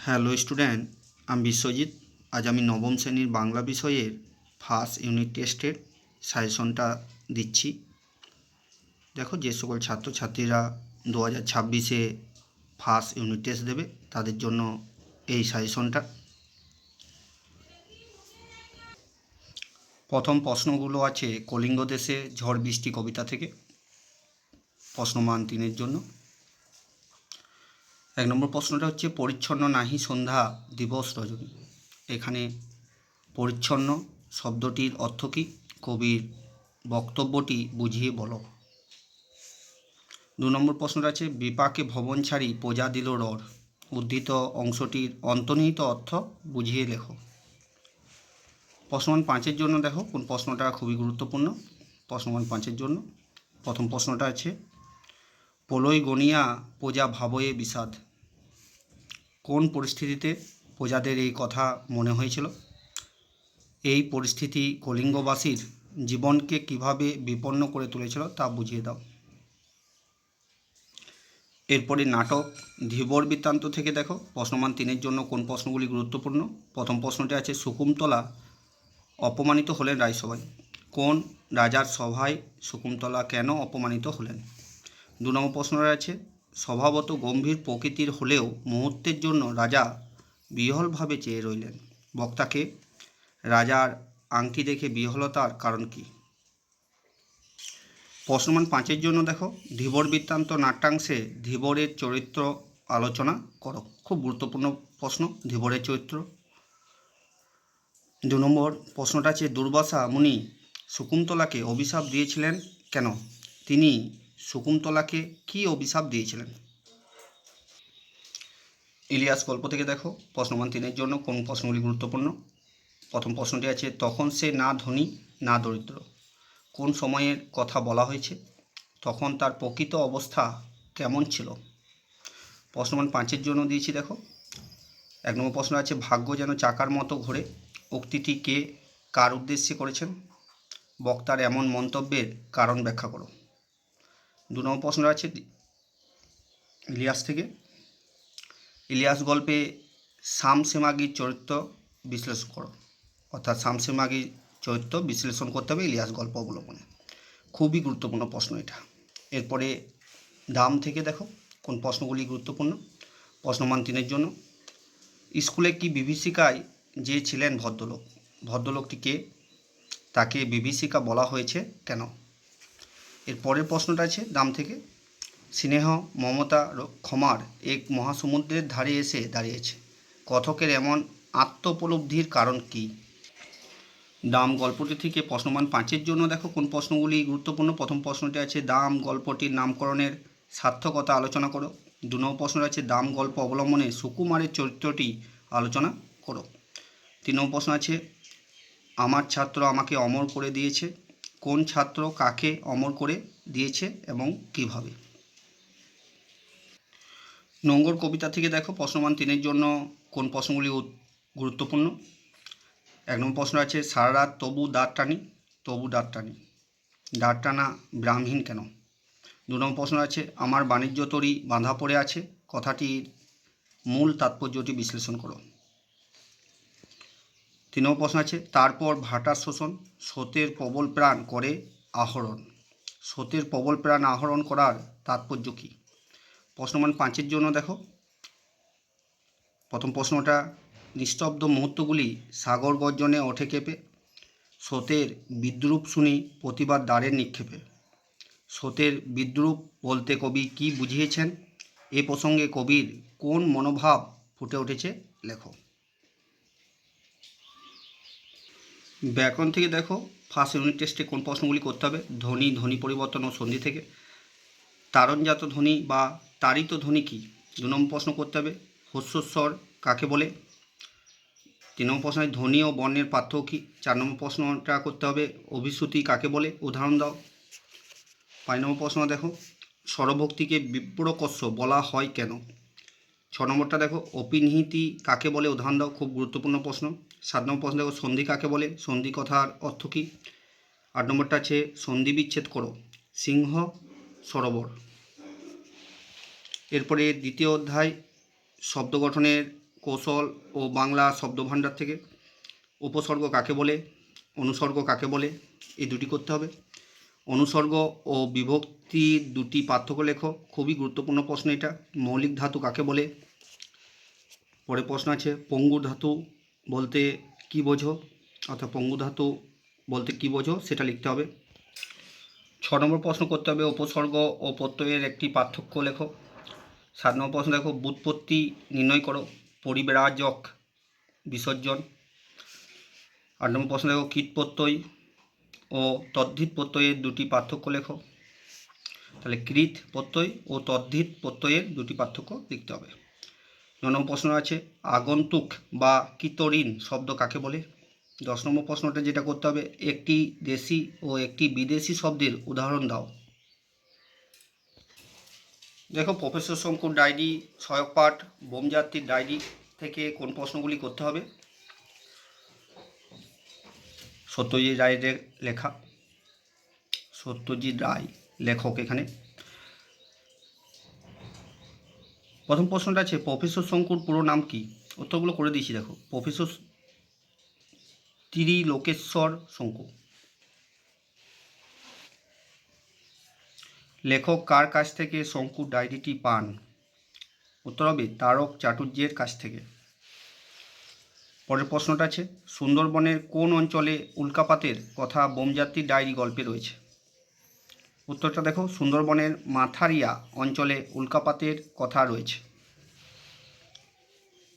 Hello student, আমি বিশ্বজিৎ। আজ আমি নবম শ্রেণীর বাংলা বিষয়ের ফার্স্ট ইউনিট টেস্টের সাজেশনটা দিচ্ছি। দেখো, যে সকল ছাত্রছাত্রীরা 2026-এ ফার্স্ট ইউনিট টেস্ট দেবে তাদের জন্য এই সাজেশনটা। প্রথম প্রশ্নগুলো আছে কলিঙ্গ দেশে ঝড় বৃষ্টি কবিতা থেকে, প্রশ্নমান 3-এর জন্য। 1 নম্বর প্রশ্নটা হচ্ছে পরিচ্ছন্ন নাহি সন্ধ্যা দিবস রজনী। এখানে পরিচ্ছন্ন শব্দটির অর্থ কী, কবির বক্তব্যটি বুঝিয়ে বলো। 2 নম্বর প্রশ্নটা আছে বিপাকে ভবন ছাড়ি প্রজা দিল রর। উদ্ধৃত অংশটির অন্তর্নিহিত অর্থ বুঝিয়ে লেখো। প্রশ্নমান 5-এর জন্য দেখো কোন প্রশ্নটা খুবই গুরুত্বপূর্ণ। প্রশ্নমান 5-এর জন্য প্রথম প্রশ্নটা আছে প্রলয় গনিয়া প্রজা ভাবয়ে বিষাদ। কোন পরিস্থিতিতে প্রজাদের এই কথা মনে হয়েছিল? এই পরিস্থিতি কলিঙ্গবাসীর জীবনকে কিভাবে বিপন্ন করে তুলেছিল তা বুঝিয়ে দাও। এরপরে নাটক ধীবর বৃত্তান্ত থেকে দেখো প্রশ্নমান 3-এর জন্য কোন প্রশ্নগুলি গুরুত্বপূর্ণ। প্রথম প্রশ্নটি আছে শকুন্তলা অপমানিত হলেন রাজসভায়। কোন রাজার সভায় শকুন্তলা কেন অপমানিত হলেন? 2 নম্বর প্রশ্নটা আছে স্বভাবত গম্ভীর প্রকৃতির হলেও মুহূর্তের জন্য রাজা বিহ্বলভাবে চেয়ে রইলেন। বক্তাকে রাজার আংটি দেখে বিহ্বলতার কারণ কী? প্রশ্নমান 5-এর জন্য দেখো ধীবর বৃত্তান্ত নাট্যাংশে ধীবরের চরিত্র আলোচনা করো। খুব গুরুত্বপূর্ণ প্রশ্ন, ধীবরের চরিত্র। 2 নম্বর প্রশ্নটা আছে দুর্বাসা মুনি শকুন্তলাকে অভিশাপ দিয়েছিলেন কেন? তিনি শকুন্তলাকে কী অভিশাপ দিয়েছিলেন? ইলিয়াস গল্প থেকে দেখো প্রশ্নমান 3-এর জন্য কোন প্রশ্নগুলি গুরুত্বপূর্ণ। প্রথম প্রশ্নটি আছে তখন সে না ধনী না দরিদ্র। কোন সময়ের কথা বলা হয়েছে? তখন তার প্রকৃত অবস্থা কেমন ছিল? প্রশ্নমান 5-এর জন্য দিয়েছি দেখো 1 নম্বর প্রশ্ন আছে ভাগ্য যেন চাকার মতো ঘোরে। উক্তিটি কে কার উদ্দেশ্যে করেছেন? বক্তার এমন মন্তব্যের কারণ ব্যাখ্যা করো। 2 নম্বর প্রশ্ন আছে ইলিয়াস থেকে ইলিয়াস গল্পে শামসেমাগির চরিত্র বিশ্লেষণ করো। অর্থাৎ শামসেমাগির চরিত্র বিশ্লেষণ করতে হবে ইলিয়াস গল্প অবলম্বনে। খুবই গুরুত্বপূর্ণ প্রশ্ন এটা। এরপরে দাম থেকে দেখো কোন প্রশ্নগুলি গুরুত্বপূর্ণ। প্রশ্নমান 3-এর জন্য স্কুলে কি বিভীষিকায় যে ছিলেন ভদ্রলোক, ভদ্রলোকটি কে? তাকে বিভীষিকা বলা হয়েছে কেন? এর পরের প্রশ্নটা আছে দাম থেকে স্নেহ মমতা ক্ষমার এক মহাসমুদ্রের ধারে এসে দাঁড়িয়েছে। কথকের এমন আত্মোপলব্ধির কারণ কী? দাম গল্পটি থেকে প্রশ্নমান 5-এর জন্য দেখো কোন প্রশ্নগুলি গুরুত্বপূর্ণ। প্রথম প্রশ্নটি আছে দাম গল্পটির নামকরণের সার্থকতা আলোচনা করো। 2 নম্বর প্রশ্ন আছে দাম গল্প অবলম্বনে সুকুমারের চরিত্রটি আলোচনা করো। 3 নম্বর প্রশ্ন আছে আমার ছাত্র আমাকে অমর করে দিয়েছে। কোন ছাত্র কাকে অমর করে দিয়েছে এবং কিভাবে? নোঙ্গর কবিতা থেকে দেখো প্রশ্নমান 3-এর জন্য কোন প্রশ্নগুলি গুরুত্বপূর্ণ। 1 নম্বর প্রশ্ন আছে সারা রাত তবু দাঁত টানি, তবু দাঁত টানি। দাঁত টানা ব্রাহ্মীণ কেন? 2 নম্বর প্রশ্ন আছে আমার বাণিজ্য তরী বাঁধা পড়ে আছে। কথাটির মূল তাৎপর্যটি বিশ্লেষণ করো। 3 নম্বর প্রশ্ন আছে তারপর ভাটার শোষণ স্রোতের প্রবল প্রাণ করে আহরণ। স্রোতের প্রবল প্রাণ আহরণ করার তাৎপর্য কী? প্রশ্নমান 5-এর জন্য দেখো প্রথম প্রশ্নটা নিস্তব্ধ মুহূর্তগুলি সাগর গর্জনে ওঠে কেঁপে। স্রোতের বিদ্রূপ শুনি প্রতিবাদ দ্বারের নিক্ষেপে। স্রোতের বিদ্রূপ বলতে কবি কি বুঝিয়েছেন? এ প্রসঙ্গে কবির কোন মনোভাব ফুটে উঠেছে লেখো। ব্যাকরণ থেকে দেখো ফার্স্ট ইউনিট টেস্টে কোন প্রশ্নগুলি করতে হবে। ধ্বনি, ধ্বনি পরিবর্তন ও সন্ধি থেকে তারণজাত ধ্বনি বা তাড়িত ধ্বনি কী? 2 নম্বর প্রশ্ন করতে হবে হস্যস্বর কাকে বলে। 3 নম্বর প্রশ্নে ধ্বনি ও বর্ণের পার্থক্য কী? 4 নম্বর প্রশ্নটা করতে হবে অভিশ্রুতি কাকে বলে, উদাহরণ দাও। 5 নম্বর প্রশ্ন দেখো স্বরভক্তিকে বিপ্রকর্ষ বলা হয় কেন? 6 নম্বরটা দেখো অপিনিহিতি কাকে বলে, উদাহরণ দাও। খুব গুরুত্বপূর্ণ প্রশ্ন। 7 নম্বর প্রশ্ন দেখো সন্ধি কাকে বলে, সন্ধি কথার অর্থ কী? 8 নম্বরটা আছে সন্ধি বিচ্ছেদ করো। সিংহ সরোবর। এরপরে দ্বিতীয় অধ্যায় শব্দ গঠনের কৌশল ও বাংলা শব্দভাণ্ডার থেকে। উপসর্গ কাকে বলে, অনুসর্গ কাকে বলে, এই দুটি করতে হবে। অনুসর্গ ও বিভক্তি দুটি পার্থক্য লেখো, খুবই গুরুত্বপূর্ণ প্রশ্ন এটা। মৌলিক ধাতু কাকে বলে। পরে প্রশ্ন আছে পঙ্গু ধাতু বলতে কি বোঝো, অর্থাৎ পঙ্গু ধাতু বলতে কি বোঝো সেটা লিখতে হবে। 6 নম্বর প্রশ্ন করতে হবে উপসর্গ ও প্রত্যয়ের একটি পার্থক্য লেখো। 7 নম্বর প্রশ্ন দেখো ব্যুৎপত্তি নির্ণয় করো, পরিব্রাজক বিসর্জন। 8 নম্বর প্রশ্ন দেখো কীট প্রত্যয় ও তদ্ধিত প্রত্যয়ের দুটি পার্থক্য লেখো। তাহলে কৃত প্রত্যয় ও তদ্ধিত প্রত্যয়ের দুটি পার্থক্য লিখতে হবে। 9 নম্বর প্রশ্ন আছে আগন্তুক বা কিতরিন শব্দ কাকে বলে। 10 নম্বর প্রশ্নটা যেটা করতে হবে একটি দেশি ও একটি বিদেশি শব্দের উদাহরণ দাও। দেখো প্রফেসর শঙ্কুর ডায়েরি, সহায়ক পাঠ, বোমযাত্রীর ডায়েরি থেকে কোন প্রশ্নগুলি করতে হবে। সত্যজিৎ রায়ের লেখা, সত্যজিৎ রায় লেখক এখানে। প্রথম প্রশ্নটা আছে প্রফেসর শঙ্কুর পুরো নাম কি। উত্তরগুলো করে দিয়েছি দেখো। প্রফেসর ত্রিলোকেশ্বর শঙ্কু। লেখক কার কাছ থেকে শঙ্কুর ডায়েরিটি পান। উত্তর হবে তারক চাটুর্যের কাছ থেকে। পরের প্রশ্নটা আছে সুন্দরবনের কোন অঞ্চলে উল্কাপাতের কথা বোমযাত্রীর ডায়েরি গল্পে রয়েছে। উত্তরটা দেখো সুন্দরবনের মাথারিয়া অঞ্চলে উল্কাপাতের কথা রয়েছে।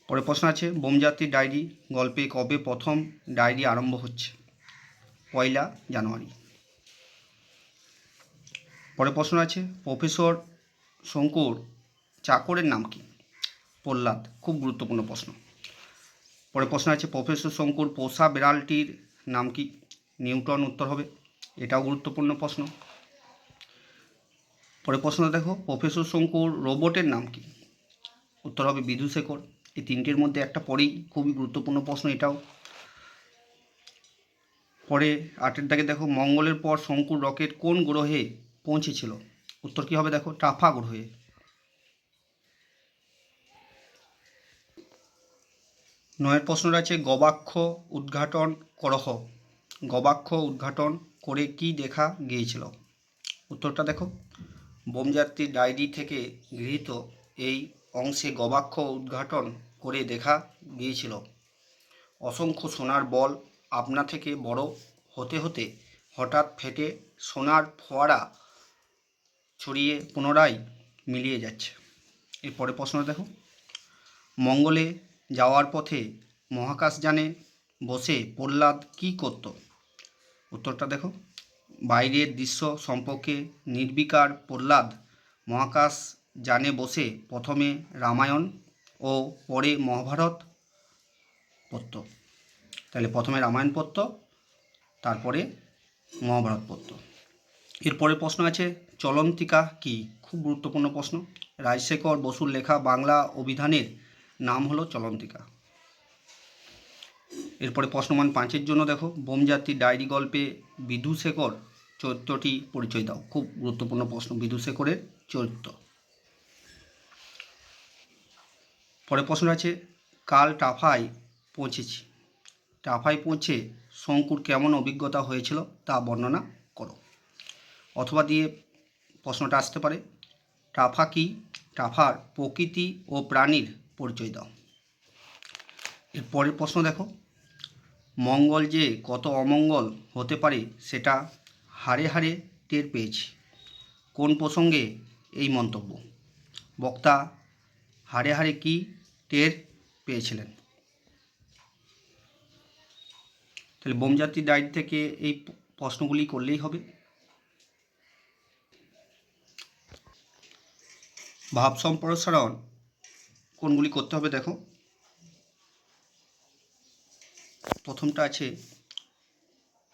পরের প্রশ্ন আছে বোমযাত্রীর ডায়েরি গল্পে কবে প্রথম ডায়েরি আরম্ভ হচ্ছে। 1 জানুয়ারি। পরের প্রশ্ন আছে প্রফেসর শঙ্কুর চাকরের নাম কি। প্রহ্লাদ, খুব গুরুত্বপূর্ণ প্রশ্ন। পরের প্রশ্ন আছে প্রফেসর শঙ্কুর পোষা বিড়ালটির নাম কি। নিউটন উত্তর হবে, এটাও গুরুত্বপূর্ণ প্রশ্ন। পরের প্রশ্ন দেখো প্রফেসর শঙ্কুর রোবটের নাম কি। উত্তর হবে বিধুশেখর। এই তিনটের মধ্যে একটা পরেই, খুবই গুরুত্বপূর্ণ প্রশ্ন এটাও। পরে 8 দাগে দেখো মঙ্গলের পর শঙ্কুর রকেট কোন গ্রহে পৌঁছেছিল। উত্তর কী হবে দেখো টাফা গ্রহে। 9 প্রশ্নটা আছে গবাক্ষ উদ্ঘাটন করহ। গবাক্ষ উদ্ঘাটন করে কি দেখা গিয়েছিল। উত্তরটা দেখো বোমযাত্রীর ডায়েরি থেকে গৃহীত এই অংশে গবাক্ষ উদ্ঘাটন করে দেখা গিয়েছিল অসংখ্য সোনার বল আপনা থেকে বড় হতে হতে হঠাৎ ফেটে সোনার ফোয়ারা ছড়িয়ে পুনরায় মিলিয়ে যাচ্ছে। এরপরে প্রশ্ন দেখো মঙ্গলে যাওয়ার পথে মহাকাশযানে বসে প্রহ্লাদ কী করত। উত্তরটা দেখো বাইরের দৃশ্য সম্পর্কে নির্বিকার প্রহ্লাদ মহাকাশযানে বসে প্রথমে রামায়ণ ও পরে মহাভারত পড়ত। তাহলে প্রথমে রামায়ণ পড়ত, তারপরে মহাভারত পড়ত। এরপরে প্রশ্ন আছে চলন্তিকা কি। খুব গুরুত্বপূর্ণ প্রশ্ন। রাজশেখর বসুর লেখা বাংলা অভিধানের নাম হলো চলন্তিকা। এরপরে প্রশ্নমান 5 জন্য দেখো বোমযাত্রীর ডায়েরি গল্পে বিধুশেখর চরিত্রটি পরিচয় দাও। খুব গুরুত্বপূর্ণ প্রশ্ন, বিধুশেখরের চরিত্র। পরে প্রশ্ন আছে কাল টাফায় পৌঁছেছি। টাফায় পৌঁছে শঙ্কুর কেমন অভিজ্ঞতা হয়েছিল তা বর্ণনা করো। অথবা দিয়ে প্রশ্নটা আসতে পারে টাফা কি, টাফার প্রকৃতি ও প্রাণীর পরিচয় দাও। এর পরের প্রশ্ন দেখো মঙ্গল যে কত অমঙ্গল হতে পারে সেটা হাড়ে হাড়ে টের পেয়েছি। কোন প্রসঙ্গে এই মন্তব্য। বক্তা হাড়ে হাড়ে কি টের পেয়েছিলেন। তাহলে বোমযাত্রীর ডায়েরি থেকে এই প্রশ্নগুলি করলেই হবে। ভাব সম্প্রসারণ কোনগুলি করতে হবে দেখো। প্রথমটা আছে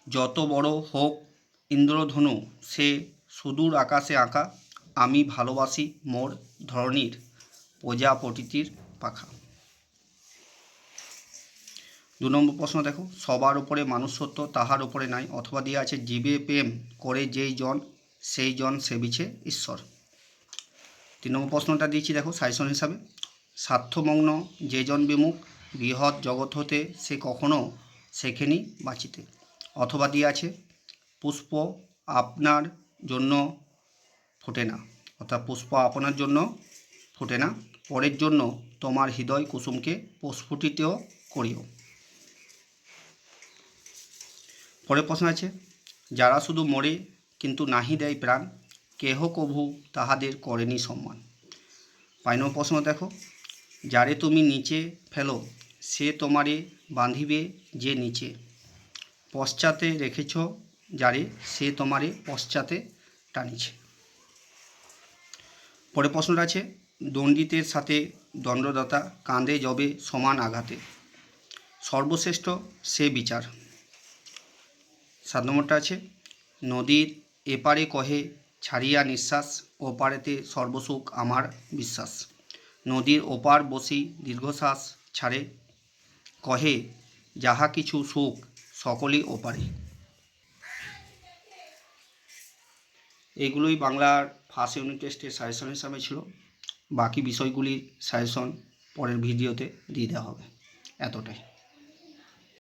যত বড় হোক ইন্দ্রধনু সে সুদূর আকাশে আঁকা, আমি ভালোবাসি মোর ধরণীর প্রজাপতির পাখা। 2 নম্বর প্রশ্ন দেখো সবার উপরে মানুষত্ব তাহার উপরে নাই। অথবা দিয়ে আছে জীবে প্রেম করে যেই জন সেই জন সেবিছে ঈশ্বর। 3 নম্বর প্রশ্নটা দিয়েছি দেখো সাজেশন হিসাবে স্বার্থমগ্ন যেজন বিমুখ, বৃহৎ জগৎ হতে সে কখনো শেখেনি বাঁচিতে। অথবা দিয়ে আছে, পুষ্প আপনার জন্য ফোটে না, অর্থাৎ পুষ্প আপনার জন্য ফোটে না, পরের জন্য তোমার হৃদয় কুসুমকে প্রস্ফুটিতও করিও। পরের প্রশ্ন আছে, যারা শুধু মরে কিন্তু নাহি দেয় প্রাণ, কেহ কভু তাহাদের করেনি সম্মান। 5 নম্বর প্রশ্ন দেখো, যারে তুমি নিচে ফেলো সে তোমারে বাঁধিবে যে নিচে, পশ্চাতে রেখেছ যারে সে তোমারে পশ্চাতে টানিছে। পরের প্রশ্নটা আছে, দণ্ডিতের সাথে দণ্ডদাতা কাঁদে যবে সমান আঘাতে, সর্বশ্রেষ্ঠ সে বিচার। 7 নম্বরটা আছে, নদীর এপারে কহে ছাড়িয়া নিঃশ্বাস, ওপারেতে সর্বসুখ আমার বিশ্বাস, নদীর ওপার বসি দীর্ঘশ্বাস ছাড়ে, কহে যাহা কিছু সুখ সকলই ওপারে। এইগুলোই বাংলার ফার্স্ট ইউনিট টেস্টের সাজেশন হিসাবে ছিল। বাকি বিষয়গুলির সাজেশন পরের ভিডিওতে দিয়ে দেওয়া হবে। এতটাই।